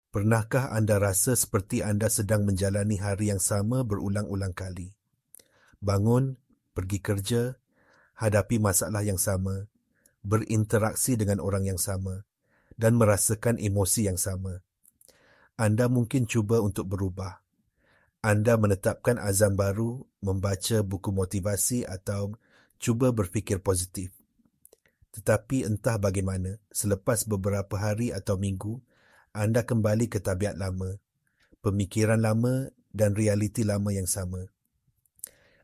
Pernahkah anda rasa seperti anda sedang menjalani hari yang sama berulang-ulang kali? Bangun, pergi kerja, hadapi masalah yang sama, berinteraksi dengan orang yang sama, dan merasakan emosi yang sama. Anda mungkin cuba untuk berubah. Anda menetapkan azam baru, membaca buku motivasi atau cuba berfikir positif. Tetapi entah bagaimana, selepas beberapa hari atau minggu, anda kembali ke tabiat lama, pemikiran lama dan realiti lama yang sama.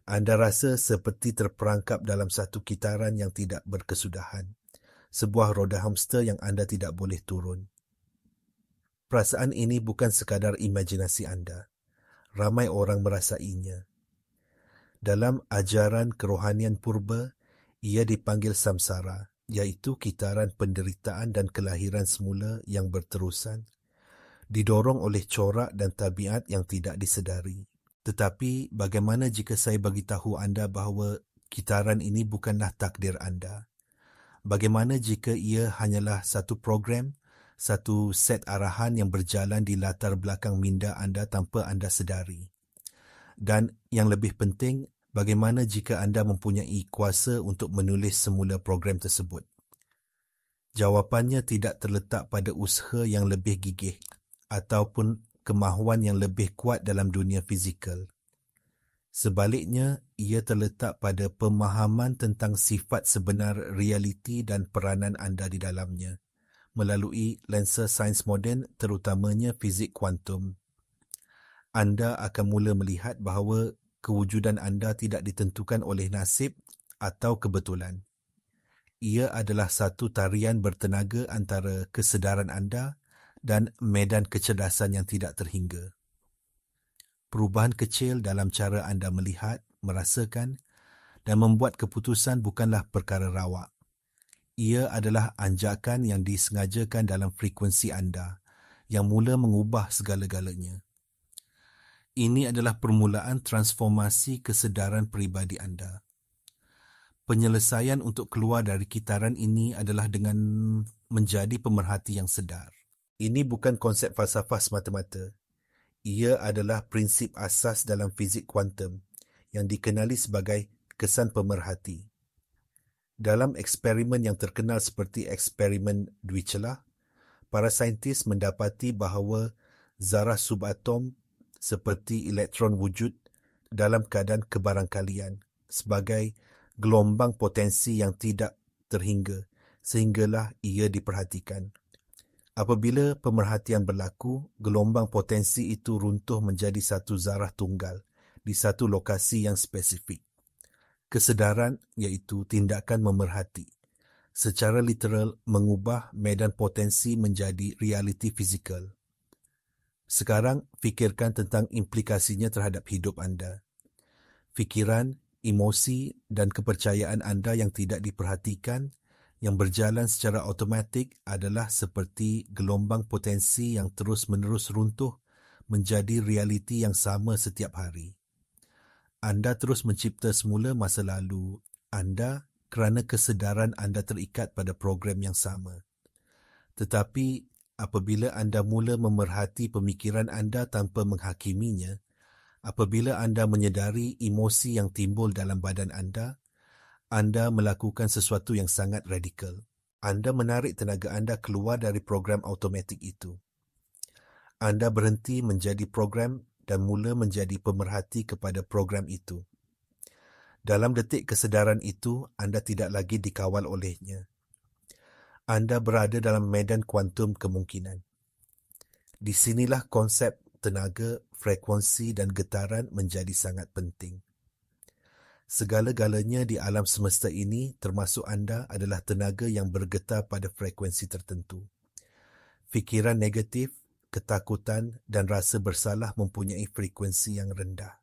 Anda rasa seperti terperangkap dalam satu kitaran yang tidak berkesudahan, sebuah roda hamster yang anda tidak boleh turun. Perasaan ini bukan sekadar imajinasi anda. Ramai orang merasainya. Dalam ajaran kerohanian purba, ia dipanggil samsara, iaitu kitaran penderitaan dan kelahiran semula yang berterusan, didorong oleh corak dan tabiat yang tidak disedari. Tetapi bagaimana jika saya beritahu anda bahawa kitaran ini bukanlah takdir anda? Bagaimana jika ia hanyalah satu program, satu set arahan yang berjalan di latar belakang minda anda tanpa anda sedari? Dan yang lebih penting, bagaimana jika anda mempunyai kuasa untuk menulis semula program tersebut? Jawapannya tidak terletak pada usaha yang lebih gigih ataupun kemahuan yang lebih kuat dalam dunia fizikal. Sebaliknya, ia terletak pada pemahaman tentang sifat sebenar realiti dan peranan anda di dalamnya, melalui lensa sains moden terutamanya fizik kuantum. Anda akan mula melihat bahawa kewujudan anda tidak ditentukan oleh nasib atau kebetulan. Ia adalah satu tarian bertenaga antara kesedaran anda dan medan kecerdasan yang tidak terhingga. Perubahan kecil dalam cara anda melihat, merasakan dan membuat keputusan bukanlah perkara rawak. Ia adalah anjakan yang disengajakan dalam frekuensi anda, yang mula mengubah segala-galanya. Ini adalah permulaan transformasi kesedaran peribadi anda. Penyelesaian untuk keluar dari kitaran ini adalah dengan menjadi pemerhati yang sedar. Ini bukan konsep falsafah semata-mata. Ia adalah prinsip asas dalam fizik kuantum yang dikenali sebagai kesan pemerhati. Dalam eksperimen yang terkenal seperti eksperimen Dirichlet, para saintis mendapati bahawa zarah subatom seperti elektron wujud dalam keadaan kebarangkalian sebagai gelombang potensi yang tidak terhingga sehinggalah ia diperhatikan. Apabila pemerhatian berlaku, gelombang potensi itu runtuh menjadi satu zarah tunggal di satu lokasi yang spesifik. Kesedaran iaitu tindakan memerhati, secara literal mengubah medan potensi menjadi realiti fizikal. Sekarang, fikirkan tentang implikasinya terhadap hidup anda. Fikiran, emosi dan kepercayaan anda yang tidak diperhatikan, yang berjalan secara automatik adalah seperti gelombang potensi yang terus-menerus runtuh menjadi realiti yang sama setiap hari. Anda terus mencipta semula masa lalu anda kerana kesedaran anda terikat pada program yang sama. Tetapi apabila anda mula memerhati pemikiran anda tanpa menghakiminya, apabila anda menyedari emosi yang timbul dalam badan anda melakukan sesuatu yang sangat radikal. Anda menarik tenaga anda keluar dari program automatik itu. Anda berhenti menjadi program dan mula menjadi pemerhati kepada program itu. Dalam detik kesedaran itu, anda tidak lagi dikawal olehnya. Anda berada dalam medan kuantum kemungkinan. Di sinilah konsep tenaga, frekuensi dan getaran menjadi sangat penting. Segala-galanya di alam semesta ini, termasuk anda, adalah tenaga yang bergetar pada frekuensi tertentu. Fikiran negatif, ketakutan dan rasa bersalah mempunyai frekuensi yang rendah.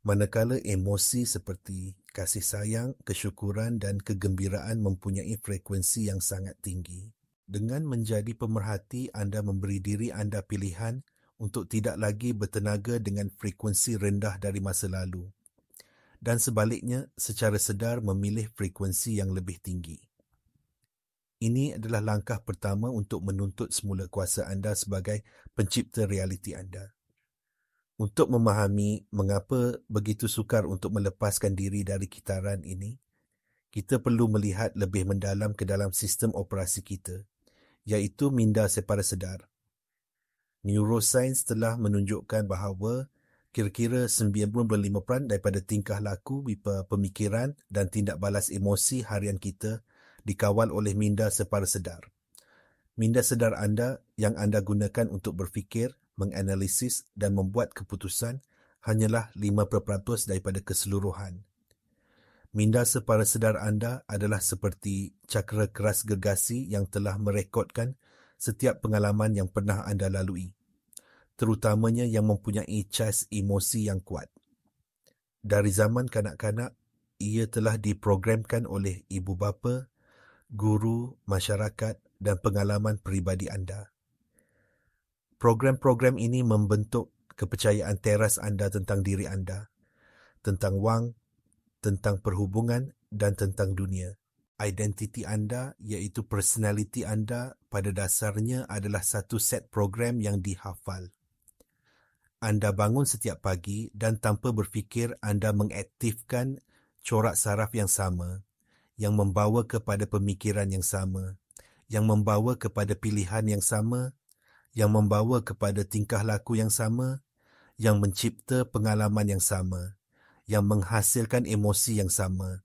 Manakala emosi seperti kasih sayang, kesyukuran dan kegembiraan mempunyai frekuensi yang sangat tinggi. Dengan menjadi pemerhati, anda memberi diri anda pilihan untuk tidak lagi bertenaga dengan frekuensi rendah dari masa lalu. Dan sebaliknya, secara sedar memilih frekuensi yang lebih tinggi. Ini adalah langkah pertama untuk menuntut semula kuasa anda sebagai pencipta realiti anda. Untuk memahami mengapa begitu sukar untuk melepaskan diri dari kitaran ini, kita perlu melihat lebih mendalam ke dalam sistem operasi kita, iaitu minda separa sedar. Neuroscience telah menunjukkan bahawa kira-kira 95% daripada tingkah laku, pemikiran dan tindak balas emosi harian kita dikawal oleh minda separa sedar. Minda sedar anda yang anda gunakan untuk berfikir, menganalisis dan membuat keputusan hanyalah 5% daripada keseluruhan. Minda separa sedar anda adalah seperti cakra keras gergasi yang telah merekodkan setiap pengalaman yang pernah anda lalui, terutamanya yang mempunyai cas emosi yang kuat. Dari zaman kanak-kanak, ia telah diprogramkan oleh ibu bapa, guru, masyarakat dan pengalaman peribadi anda. Program-program ini membentuk kepercayaan teras anda tentang diri anda, tentang wang, tentang perhubungan dan tentang dunia. Identiti anda, iaitu personaliti anda, pada dasarnya adalah satu set program yang dihafal. Anda bangun setiap pagi dan tanpa berfikir anda mengaktifkan corak saraf yang sama, yang membawa kepada pemikiran yang sama, yang membawa kepada pilihan yang sama, yang membawa kepada tingkah laku yang sama, yang mencipta pengalaman yang sama, yang menghasilkan emosi yang sama.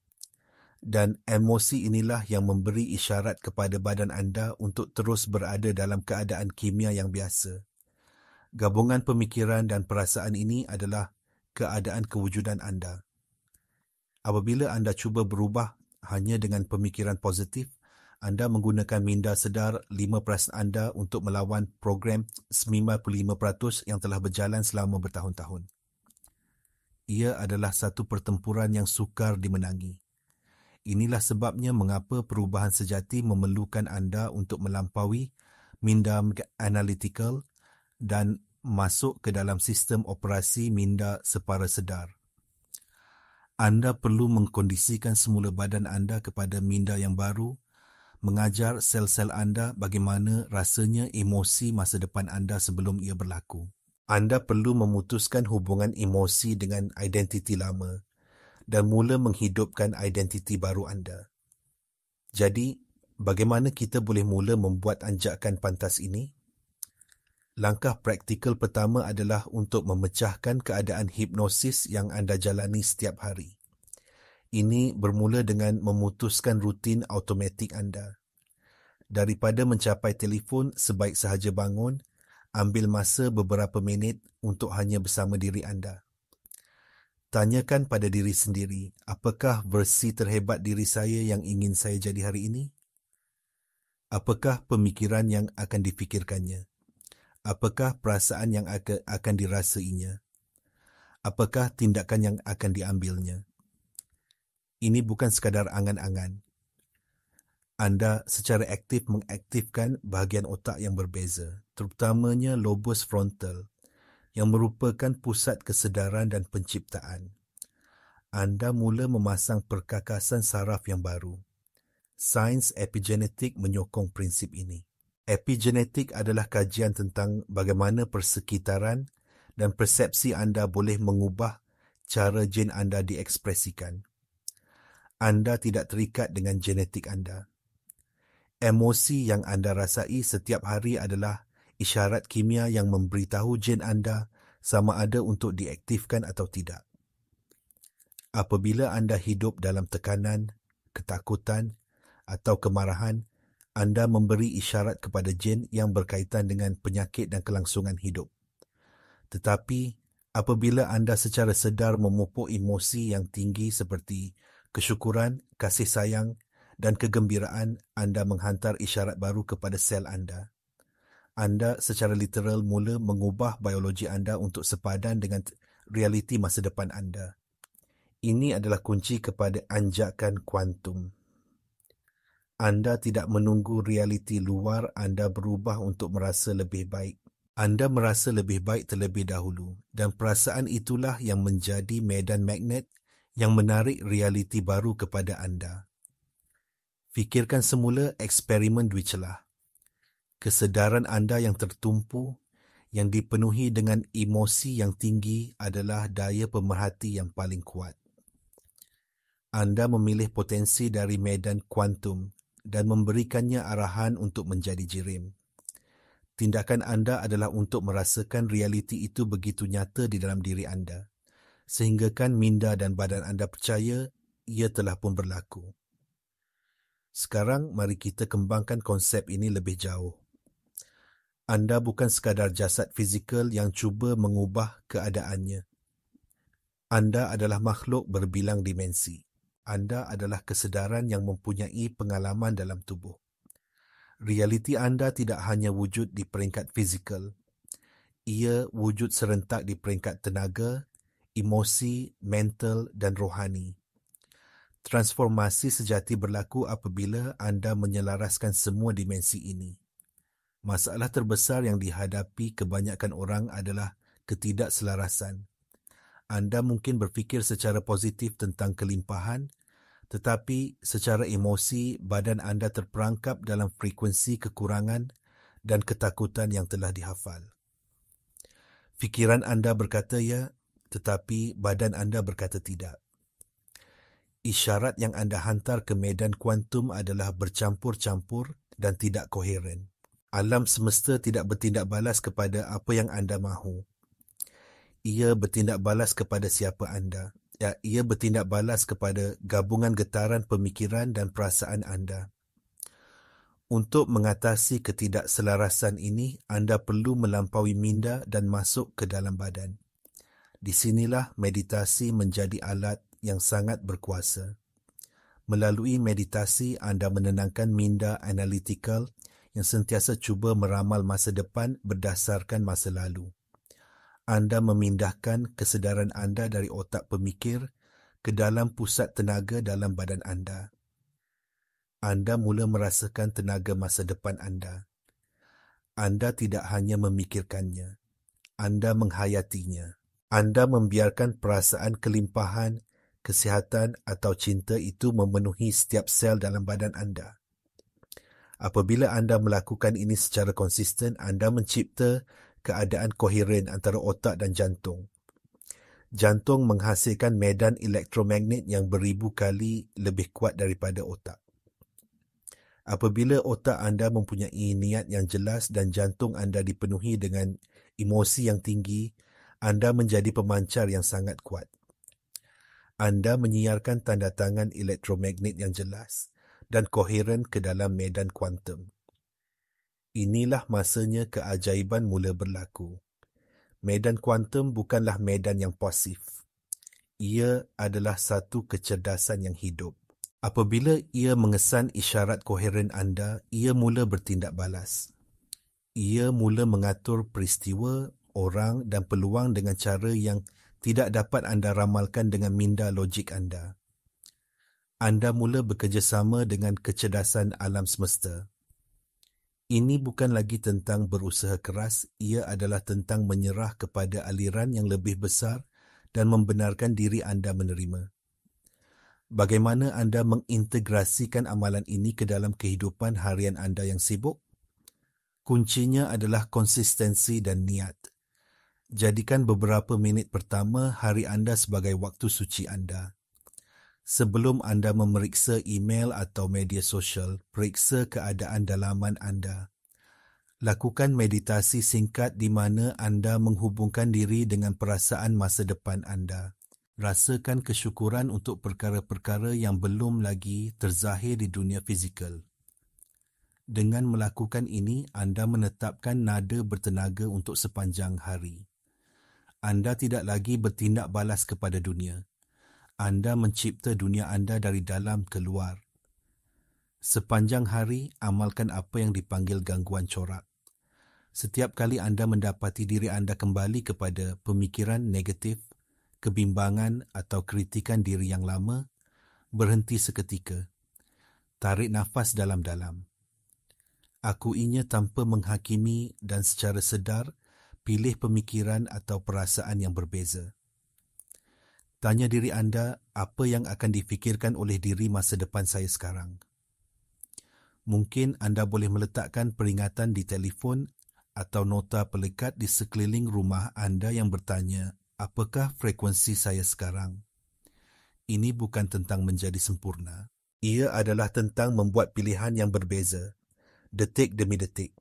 Dan emosi inilah yang memberi isyarat kepada badan anda untuk terus berada dalam keadaan kimia yang biasa. Gabungan pemikiran dan perasaan ini adalah keadaan kewujudan anda. Apabila anda cuba berubah hanya dengan pemikiran positif, anda menggunakan minda sedar 5% anda untuk melawan program 95% yang telah berjalan selama bertahun-tahun. Ia adalah satu pertempuran yang sukar dimenangi. Inilah sebabnya mengapa perubahan sejati memerlukan anda untuk melampaui minda analytical dan masuk ke dalam sistem operasi minda separa sedar. Anda perlu mengkondisikan semula badan anda kepada minda yang baru, mengajar sel-sel anda bagaimana rasanya emosi masa depan anda sebelum ia berlaku. Anda perlu memutuskan hubungan emosi dengan identiti lama dan mula menghidupkan identiti baru anda. Jadi, bagaimana kita boleh mula membuat anjakan pantas ini? Langkah praktikal pertama adalah untuk memecahkan keadaan hipnosis yang anda jalani setiap hari. Ini bermula dengan memutuskan rutin automatik anda. Daripada mencapai telefon sebaik sahaja bangun, ambil masa beberapa minit untuk hanya bersama diri anda. Tanyakan pada diri sendiri, apakah versi terhebat diri saya yang ingin saya jadi hari ini? Apakah pemikiran yang akan difikirkannya? Apakah perasaan yang akan dirasainya? Apakah tindakan yang akan diambilnya? Ini bukan sekadar angan-angan. Anda secara aktif mengaktifkan bahagian otak yang berbeza, terutamanya lobus frontal, yang merupakan pusat kesedaran dan penciptaan. Anda mula memasang perkakasan saraf yang baru. Sains epigenetik menyokong prinsip ini. Epigenetik adalah kajian tentang bagaimana persekitaran dan persepsi anda boleh mengubah cara gen anda diekspresikan. Anda tidak terikat dengan genetik anda. Emosi yang anda rasai setiap hari adalah isyarat kimia yang memberitahu gen anda sama ada untuk diaktifkan atau tidak. Apabila anda hidup dalam tekanan, ketakutan atau kemarahan, anda memberi isyarat kepada gen yang berkaitan dengan penyakit dan kelangsungan hidup. Tetapi, apabila anda secara sedar memupuk emosi yang tinggi seperti kesyukuran, kasih sayang dan kegembiraan, anda menghantar isyarat baru kepada sel anda. Anda secara literal mula mengubah biologi anda untuk sepadan dengan realiti masa depan anda. Ini adalah kunci kepada anjakan kuantum. Anda tidak menunggu realiti luar anda berubah untuk merasa lebih baik. Anda merasa lebih baik terlebih dahulu dan perasaan itulah yang menjadi medan magnet yang menarik realiti baru kepada anda. Fikirkan semula eksperimen Dwicelah. Kesedaran anda yang tertumpu, yang dipenuhi dengan emosi yang tinggi adalah daya pemerhati yang paling kuat. Anda memilih potensi dari medan kuantum dan memberikannya arahan untuk menjadi jirim. Tindakan anda adalah untuk merasakan realiti itu begitu nyata di dalam diri anda, sehinggakan minda dan badan anda percaya ia telah pun berlaku. Sekarang mari kita kembangkan konsep ini lebih jauh. Anda bukan sekadar jasad fizikal yang cuba mengubah keadaannya. Anda adalah makhluk berbilang dimensi. Anda adalah kesedaran yang mempunyai pengalaman dalam tubuh. Realiti anda tidak hanya wujud di peringkat fizikal. Ia wujud serentak di peringkat tenaga, emosi, mental dan rohani. Transformasi sejati berlaku apabila anda menyelaraskan semua dimensi ini. Masalah terbesar yang dihadapi kebanyakan orang adalah ketidakselarasan. Anda mungkin berfikir secara positif tentang kelimpahan, tetapi secara emosi badan anda terperangkap dalam frekuensi kekurangan dan ketakutan yang telah dihafal. Fikiran anda berkata ya, tetapi badan anda berkata tidak. Isyarat yang anda hantar ke medan kuantum adalah bercampur-campur dan tidak koheren. Alam semesta tidak bertindak balas kepada apa yang anda mahu. Ia bertindak balas kepada siapa anda. Ia bertindak balas kepada gabungan getaran pemikiran dan perasaan anda. Untuk mengatasi ketidakselarasan ini, anda perlu melampaui minda dan masuk ke dalam badan. Di sinilah meditasi menjadi alat yang sangat berkuasa. Melalui meditasi, anda menenangkan minda analytical yang sentiasa cuba meramal masa depan berdasarkan masa lalu. Anda memindahkan kesedaran anda dari otak pemikir ke dalam pusat tenaga dalam badan anda. Anda mula merasakan tenaga masa depan anda. Anda tidak hanya memikirkannya, anda menghayatinya. Anda membiarkan perasaan kelimpahan, kesihatan atau cinta itu memenuhi setiap sel dalam badan anda. Apabila anda melakukan ini secara konsisten, anda mencipta keadaan koheren antara otak dan jantung. Jantung menghasilkan medan elektromagnet yang beribu kali lebih kuat daripada otak. Apabila otak anda mempunyai niat yang jelas dan jantung anda dipenuhi dengan emosi yang tinggi, anda menjadi pemancar yang sangat kuat. Anda menyiarkan tanda tangan elektromagnet yang jelas dan koheren ke dalam medan kuantum. Inilah masanya keajaiban mula berlaku. Medan kuantum bukanlah medan yang pasif. Ia adalah satu kecerdasan yang hidup. Apabila ia mengesan isyarat koheren anda, ia mula bertindak balas. Ia mula mengatur peristiwa, orang dan peluang dengan cara yang tidak dapat anda ramalkan dengan minda logik anda. Anda mula bekerjasama dengan kecerdasan alam semesta. Ini bukan lagi tentang berusaha keras, ia adalah tentang menyerah kepada aliran yang lebih besar dan membenarkan diri anda menerima. Bagaimana anda mengintegrasikan amalan ini ke dalam kehidupan harian anda yang sibuk? Kuncinya adalah konsistensi dan niat. Jadikan beberapa minit pertama hari anda sebagai waktu suci anda. Sebelum anda memeriksa email atau media sosial, periksa keadaan dalaman anda. Lakukan meditasi singkat di mana anda menghubungkan diri dengan perasaan masa depan anda. Rasakan kesyukuran untuk perkara-perkara yang belum lagi terzahir di dunia fizikal. Dengan melakukan ini, anda menetapkan nada bertenaga untuk sepanjang hari. Anda tidak lagi bertindak balas kepada dunia. Anda mencipta dunia anda dari dalam ke luar. Sepanjang hari, amalkan apa yang dipanggil gangguan corak. Setiap kali anda mendapati diri anda kembali kepada pemikiran negatif, kebimbangan atau kritikan diri yang lama, berhenti seketika. Tarik nafas dalam-dalam. Akuinya tanpa menghakimi dan secara sedar, pilih pemikiran atau perasaan yang berbeza. Tanya diri anda, apa yang akan difikirkan oleh diri masa depan saya sekarang? Mungkin anda boleh meletakkan peringatan di telefon atau nota pelekat di sekeliling rumah anda yang bertanya, apakah frekuensi saya sekarang? Ini bukan tentang menjadi sempurna. Ia adalah tentang membuat pilihan yang berbeza, detik demi detik.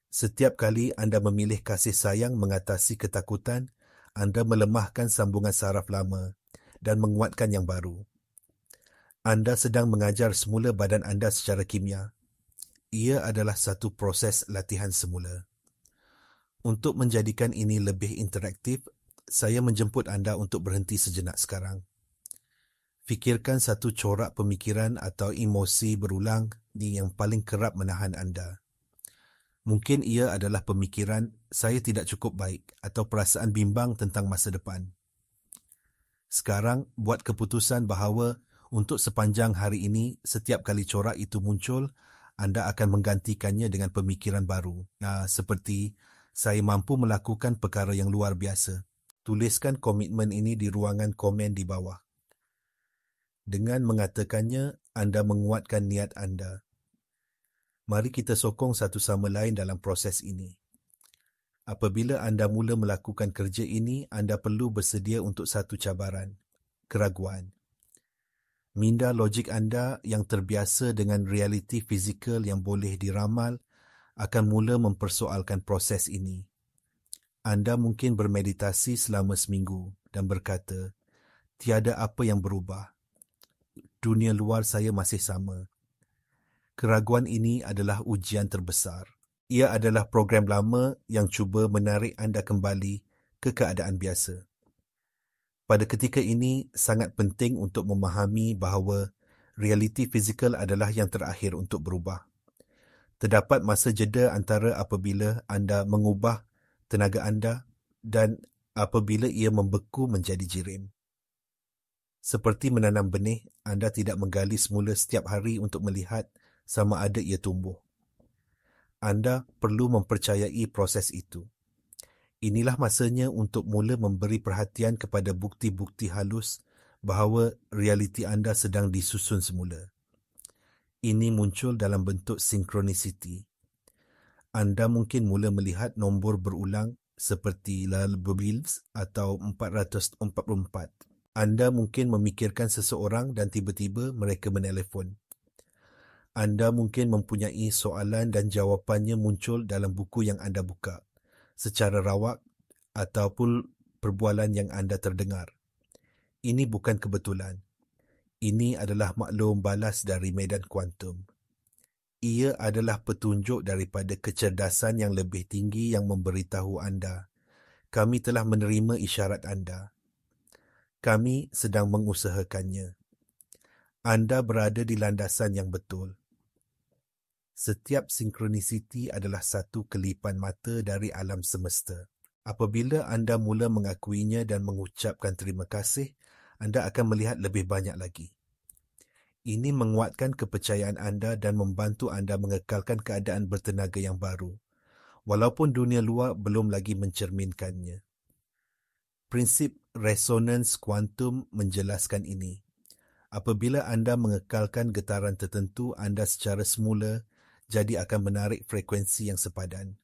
Setiap kali anda memilih kasih sayang mengatasi ketakutan, anda melemahkan sambungan saraf lama dan menguatkan yang baru. Anda sedang mengajar semula badan anda secara kimia. Ia adalah satu proses latihan semula. Untuk menjadikan ini lebih interaktif, saya menjemput anda untuk berhenti sejenak sekarang. Fikirkan satu corak pemikiran atau emosi berulang yang paling kerap menahan anda. Mungkin ia adalah pemikiran, saya tidak cukup baik atau perasaan bimbang tentang masa depan. Sekarang, buat keputusan bahawa untuk sepanjang hari ini, setiap kali corak itu muncul, anda akan menggantikannya dengan pemikiran baru. Seperti, saya mampu melakukan perkara yang luar biasa. Tuliskan komitmen ini di ruangan komen di bawah. Dengan mengatakannya, anda menguatkan niat anda. Mari kita sokong satu sama lain dalam proses ini. Apabila anda mula melakukan kerja ini, anda perlu bersedia untuk satu cabaran, keraguan. Minda logik anda yang terbiasa dengan realiti fizikal yang boleh diramal akan mula mempersoalkan proses ini. Anda mungkin bermeditasi selama seminggu dan berkata, tiada apa yang berubah. Dunia luar saya masih sama. Keraguan ini adalah ujian terbesar. Ia adalah program lama yang cuba menarik anda kembali ke keadaan biasa. Pada ketika ini, sangat penting untuk memahami bahawa realiti fizikal adalah yang terakhir untuk berubah. Terdapat masa jeda antara apabila anda mengubah tenaga anda dan apabila ia membeku menjadi jirim. Seperti menanam benih, anda tidak menggali semula setiap hari untuk melihat sama ada ia tumbuh. Anda perlu mempercayai proses itu. Inilah masanya untuk mula memberi perhatian kepada bukti-bukti halus bahawa realiti anda sedang disusun semula. Ini muncul dalam bentuk sinkronisiti. Anda mungkin mula melihat nombor berulang seperti Lulbils atau 444. Anda mungkin memikirkan seseorang dan tiba-tiba mereka menelefon. Anda mungkin mempunyai soalan dan jawapannya muncul dalam buku yang anda buka, secara rawak ataupun perbualan yang anda terdengar. Ini bukan kebetulan. Ini adalah maklum balas dari medan kuantum. Ia adalah petunjuk daripada kecerdasan yang lebih tinggi yang memberitahu anda, kami telah menerima isyarat anda. Kami sedang mengusahakannya. Anda berada di landasan yang betul. Setiap sinkronisiti adalah satu kelipan mata dari alam semesta. Apabila anda mula mengakuinya dan mengucapkan terima kasih, anda akan melihat lebih banyak lagi. Ini menguatkan kepercayaan anda dan membantu anda mengekalkan keadaan bertenaga yang baru, walaupun dunia luar belum lagi mencerminkannya. Prinsip resonans kuantum menjelaskan ini. Apabila anda mengekalkan getaran tertentu, anda secara semula jadi akan menarik frekuensi yang sepadan.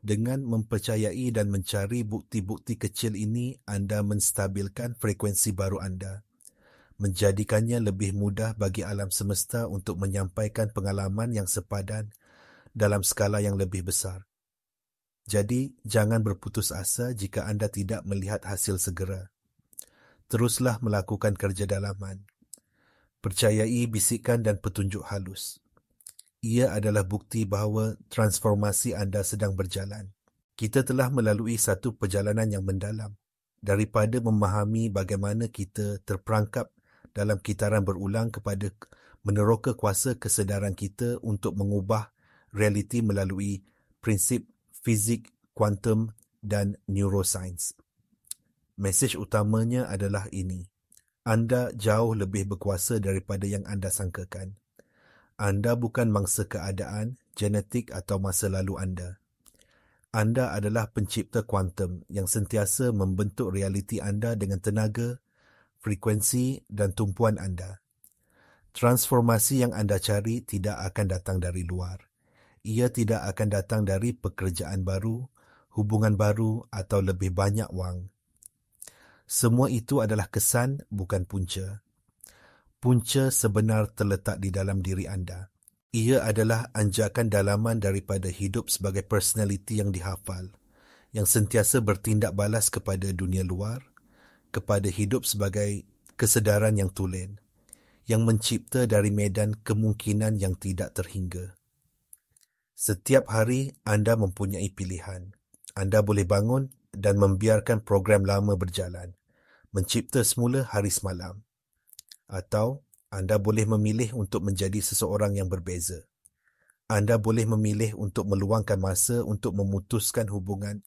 Dengan mempercayai dan mencari bukti-bukti kecil ini, anda menstabilkan frekuensi baru anda, menjadikannya lebih mudah bagi alam semesta untuk menyampaikan pengalaman yang sepadan dalam skala yang lebih besar. Jadi, jangan berputus asa jika anda tidak melihat hasil segera. Teruslah melakukan kerja dalaman. Percayai bisikan dan petunjuk halus. Ia adalah bukti bahawa transformasi anda sedang berjalan. Kita telah melalui satu perjalanan yang mendalam. Daripada memahami bagaimana kita terperangkap dalam kitaran berulang kepada meneroka kuasa kesedaran kita untuk mengubah realiti melalui prinsip fizik, kuantum dan neuroscience. Mesej utamanya adalah ini. Anda jauh lebih berkuasa daripada yang anda sangkakan. Anda bukan mangsa keadaan, genetik atau masa lalu anda. Anda adalah pencipta kuantum yang sentiasa membentuk realiti anda dengan tenaga, frekuensi dan tumpuan anda. Transformasi yang anda cari tidak akan datang dari luar. Ia tidak akan datang dari pekerjaan baru, hubungan baru atau lebih banyak wang. Semua itu adalah kesan, bukan punca. Punca sebenar terletak di dalam diri anda. Ia adalah anjakan dalaman daripada hidup sebagai personaliti yang dihafal, yang sentiasa bertindak balas kepada dunia luar, kepada hidup sebagai kesedaran yang tulen, yang mencipta dari medan kemungkinan yang tidak terhingga. Setiap hari anda mempunyai pilihan. Anda boleh bangun dan membiarkan program lama berjalan, mencipta semula hari semalam. Atau anda boleh memilih untuk menjadi seseorang yang berbeza. Anda boleh memilih untuk meluangkan masa untuk memutuskan hubungan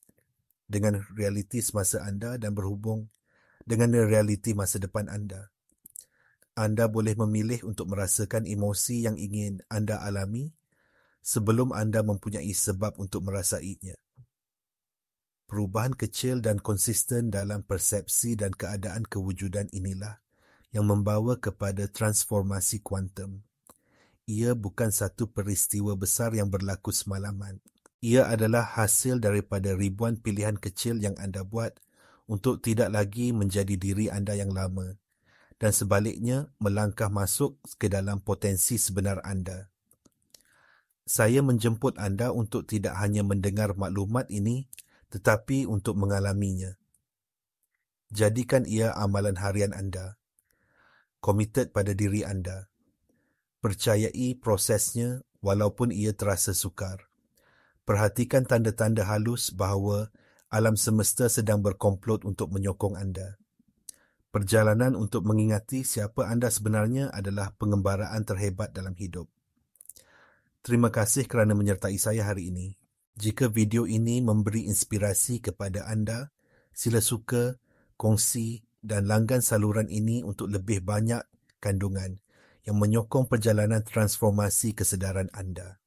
dengan realiti semasa anda dan berhubung dengan realiti masa depan anda. Anda boleh memilih untuk merasakan emosi yang ingin anda alami sebelum anda mempunyai sebab untuk merasainya. Perubahan kecil dan konsisten dalam persepsi dan keadaan kewujudan inilah yang membawa kepada transformasi kuantum. Ia bukan satu peristiwa besar yang berlaku semalaman. Ia adalah hasil daripada ribuan pilihan kecil yang anda buat untuk tidak lagi menjadi diri anda yang lama dan sebaliknya melangkah masuk ke dalam potensi sebenar anda. Saya menjemput anda untuk tidak hanya mendengar maklumat ini tetapi untuk mengalaminya. Jadikan ia amalan harian anda. Komited pada diri anda. Percayai prosesnya walaupun ia terasa sukar. Perhatikan tanda-tanda halus bahawa alam semesta sedang berkomplot untuk menyokong anda. Perjalanan untuk mengingati siapa anda sebenarnya adalah pengembaraan terhebat dalam hidup. Terima kasih kerana menyertai saya hari ini. Jika video ini memberi inspirasi kepada anda, sila suka, kongsi dan langgan saluran ini untuk lebih banyak kandungan yang menyokong perjalanan transformasi kesedaran anda.